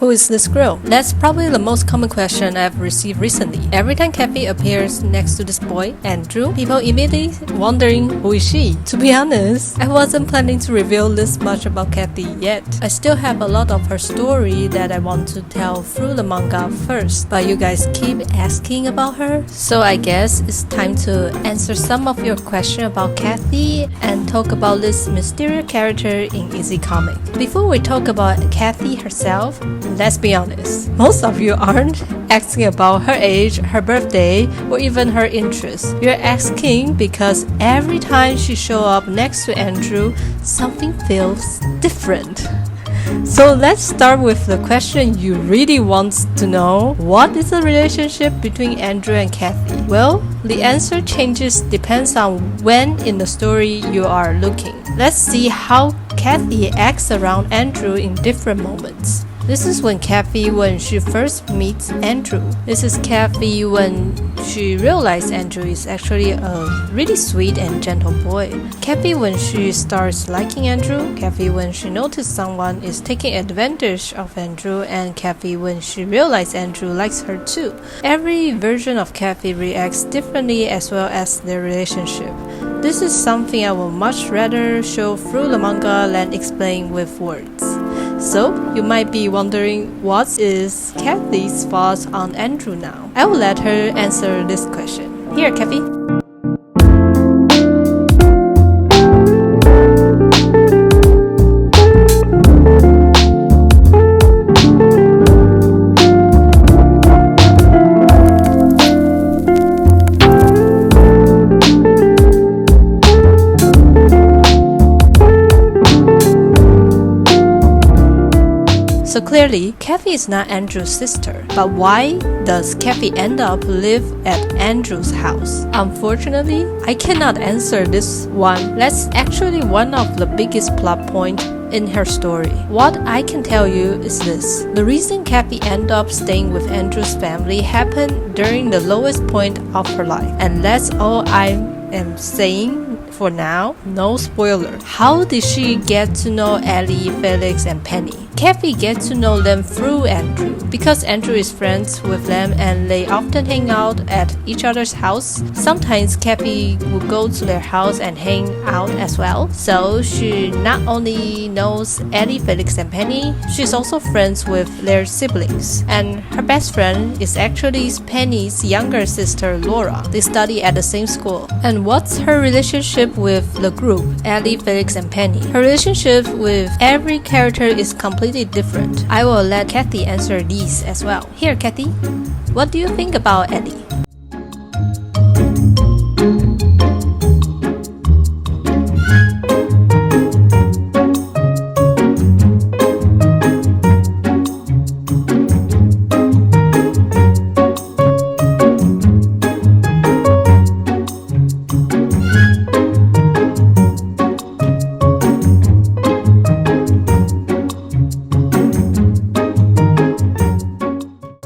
Who is this girl? That's probably the most common question I've received recently. Every time Cathy appears next to this boy, Andrew, people immediately wondering who is she? To be honest, I wasn't planning to reveal this much about Cathy yet. I still have a lot of her story that I want to tell through the manga first, but you guys keep asking about her, so I guess it's time to answer some of your questions about Cathy and talk about this mysterious character in Easy Comic. Before we talk about Cathy herself, let's be honest, most of you aren't asking about her age, her birthday, or even her interests. You're asking because every time she shows up next to Andrew, something feels different. So let's start with the question you really want to know. What is the relationship between Andrew and Cathy? Well, the answer changes depends on when in the story you are looking. Let's see how Cathy acts around Andrew in different moments. This is when she first meets Andrew. This is Cathy when she realized Andrew is actually a really sweet and gentle boy. Cathy when she starts liking Andrew. Cathy when she noticed someone is taking advantage of Andrew. And Cathy when she realized Andrew likes her too. Every version of Cathy reacts differently as well as their relationship. This is something I would much rather show through the manga than explain with words. So, you might be wondering what is Cathy's thoughts on Andrew now? I will let her answer this question. Here, Cathy. So clearly, Cathy is not Andrew's sister. But why does Cathy end up live at Andrew's house? Unfortunately, I cannot answer this one. That's actually one of the biggest plot points in her story. What I can tell you is this. The reason Cathy ended up staying with Andrew's family happened during the lowest point of her life. And that's all I am saying. For now, no spoiler. How did she get to know Ellie, Felix, and Penny? Cathy gets to know them through Andrew. Because Andrew is friends with them and they often hang out at each other's house, sometimes Cathy will go to their house and hang out as well. So she not only knows Ellie, Felix, and Penny, she's also friends with their siblings. And her best friend is actually Penny's younger sister, Laura. They study at the same school. And what's her relationship with the group, Ellie, Felix, and Penny? Her relationship with every character is completely different. I will let Cathy answer these as well. Here, Cathy, what do you think about Ellie?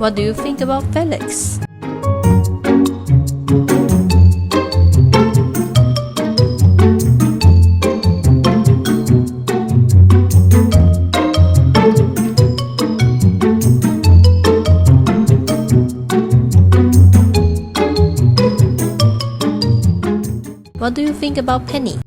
What do you think about Felix? What do you think about Penny?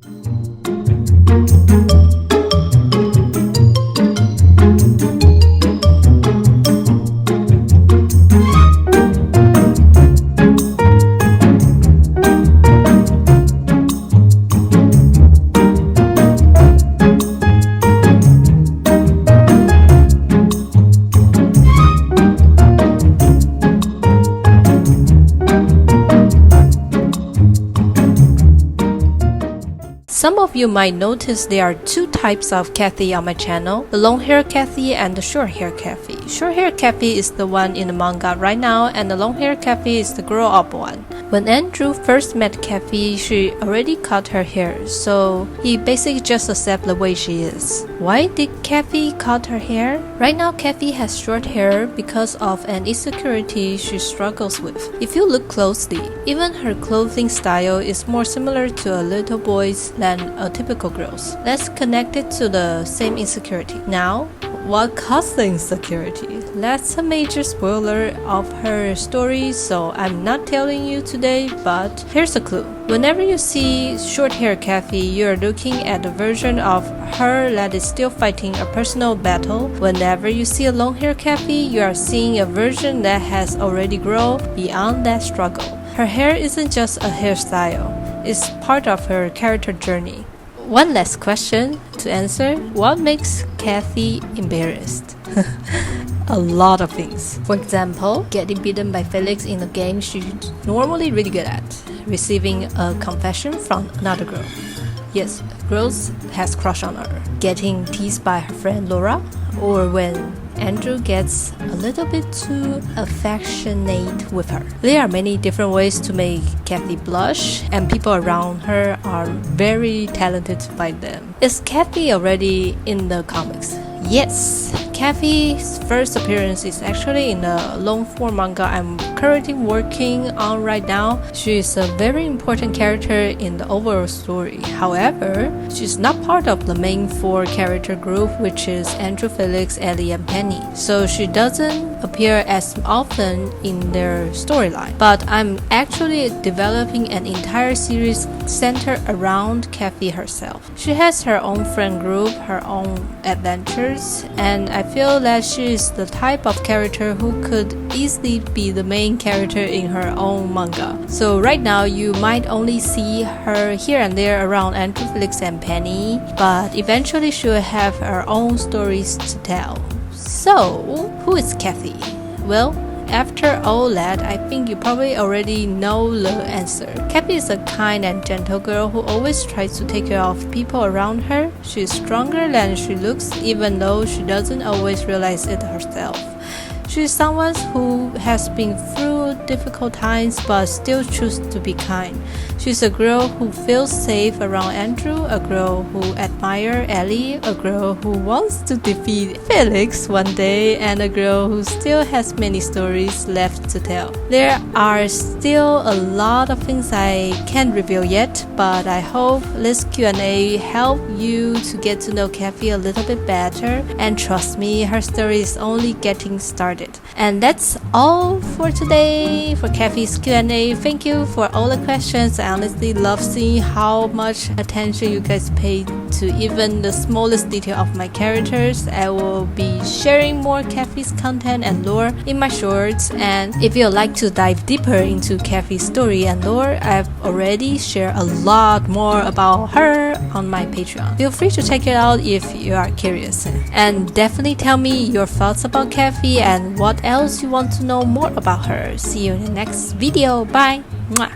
Some of you might notice there are two types of Cathy on my channel, the long hair Cathy and the short hair Cathy. Short hair Cathy is the one in the manga right now and the long hair Cathy is the grow up one. When Andrew first met Cathy, she already cut her hair, so he basically just accepts the way she is. Why did Cathy cut her hair? Right now Cathy has short hair because of an insecurity she struggles with. If you look closely, even her clothing style is more similar to a little boy's than a typical girl's. Let's connect it to the same insecurity. Now, what caused the insecurity? That's a major spoiler of her story, so I'm not telling you today, but here's a clue. Whenever you see short hair Cathy, you're looking at a version of her that is still fighting a personal battle. Whenever you see a long hair Cathy, you are seeing a version that has already grown beyond that struggle. Her hair isn't just a hairstyle, it's part of her character journey. One last question to answer. What makes Cathy embarrassed? A lot of things. For example, getting beaten by Felix in a game she's normally really good at. Receiving a confession from another girl. Yes, girls has crush on her. Getting teased by her friend Laura. Or when Andrew gets a little bit too affectionate with her. There are many different ways to make Cathy blush, and people around her are very talented to fight them. Is Cathy already in the comics? Yes, Cathy's first appearance is actually in a long-form manga I'm currently working on right now. She is a very important character in the overall story. However, she's not part of the main 4 character group, which is Andrew, Felix, Ellie, and Penny. So she doesn't appear as often in their storyline. But I'm actually developing an entire series centered around Cathy herself. She has her own friend group, her own adventures, and I feel that she is the type of character who could easily be the main character in her own manga. So right now you might only see her here and there around Andrew, Felix, and Penny, but eventually she will have her own stories to tell. So, who is Cathy? Well, after all that, I think you probably already know the answer. Cathy is a kind and gentle girl who always tries to take care of people around her. She is stronger than she looks, even though she doesn't always realize it herself. She is someone who has been through difficult times but still chooses to be kind. She's a girl who feels safe around Andrew, a girl who admires Ellie, a girl who wants to defeat Felix one day, and a girl who still has many stories left to tell. There are still a lot of things I can't reveal yet, but I hope this Q&A helped you to get to know Cathy a little bit better, and trust me, her story is only getting started. And that's all for today for Cathy's Q&A. Thank you for all the questions. I honestly love seeing how much attention you guys pay to even the smallest detail of my characters. I will be sharing more Cathy's content and lore in my shorts, and if you'd like to dive deeper into Cathy's story and lore, I've already shared a lot more about her on my Patreon. Feel free to check it out if you are curious, and definitely tell me your thoughts about Cathy and what else you want to know more about her. See you in the next video. Bye. Mwah.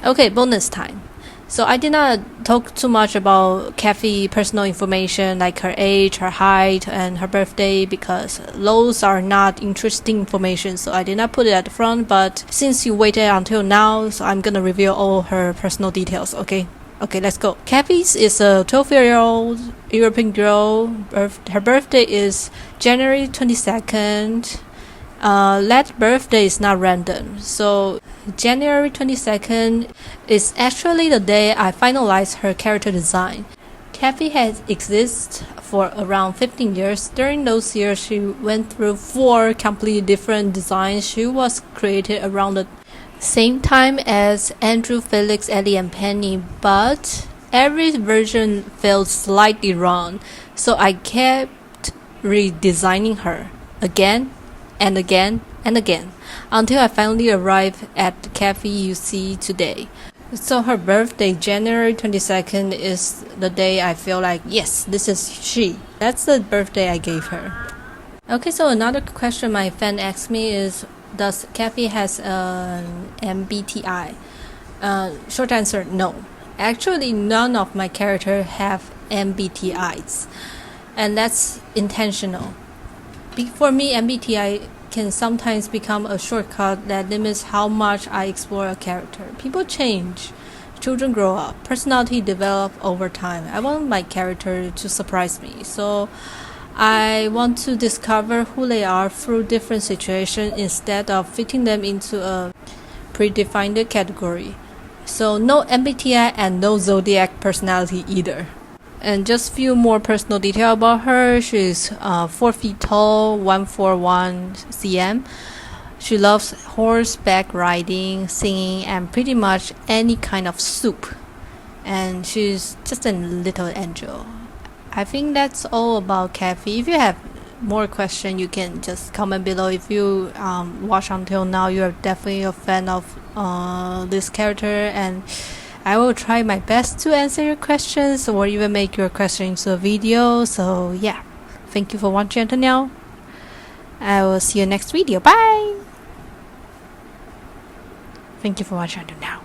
Okay, bonus time. So I did not talk too much about Cathy's personal information like her age, her height, and her birthday, because those are not interesting information, so I did not put it at the front. But since you waited until now, so I'm gonna reveal all her personal details, okay? Okay, let's go. Cathy is a 12-year-old European girl. Her birthday is January 22nd. That birthday is not random. So January 22nd is actually the day I finalized her character design. Cathy has existed for around 15 years. During those years, she went through 4 completely different designs. She was created around the same time as Andrew, Felix, Ellie, and Penny, but every version felt slightly wrong, so I kept redesigning her again and again and again until I finally arrived at the Cathy you see today. So her birthday, January 22nd, is the day I feel like, yes, this is she. That's the birthday I gave her. Okay, so another question my fan asked me is, does Cathy has an MBTI? Short answer, no. Actually, none of my characters have MBTIs, and that's intentional. For me, MBTI can sometimes become a shortcut that limits how much I explore a character. People change, children grow up, personality develop over time. I want my character to surprise me, so I want to discover who they are through different situations instead of fitting them into a predefined category. So no MBTI and no zodiac personality either. And just few more personal detail about her. She's 4 feet tall, 141 cm. She loves horseback riding, singing, and pretty much any kind of soup. And she's just a little angel. I think that's all about Cathy. If you have more questions, you can just comment below. If you watch until now, you are definitely a fan of this character, and I will try my best to answer your questions or even make your questions into a video. So yeah, thank you for watching until now. I will see you next video. Bye. Thank you for watching until now.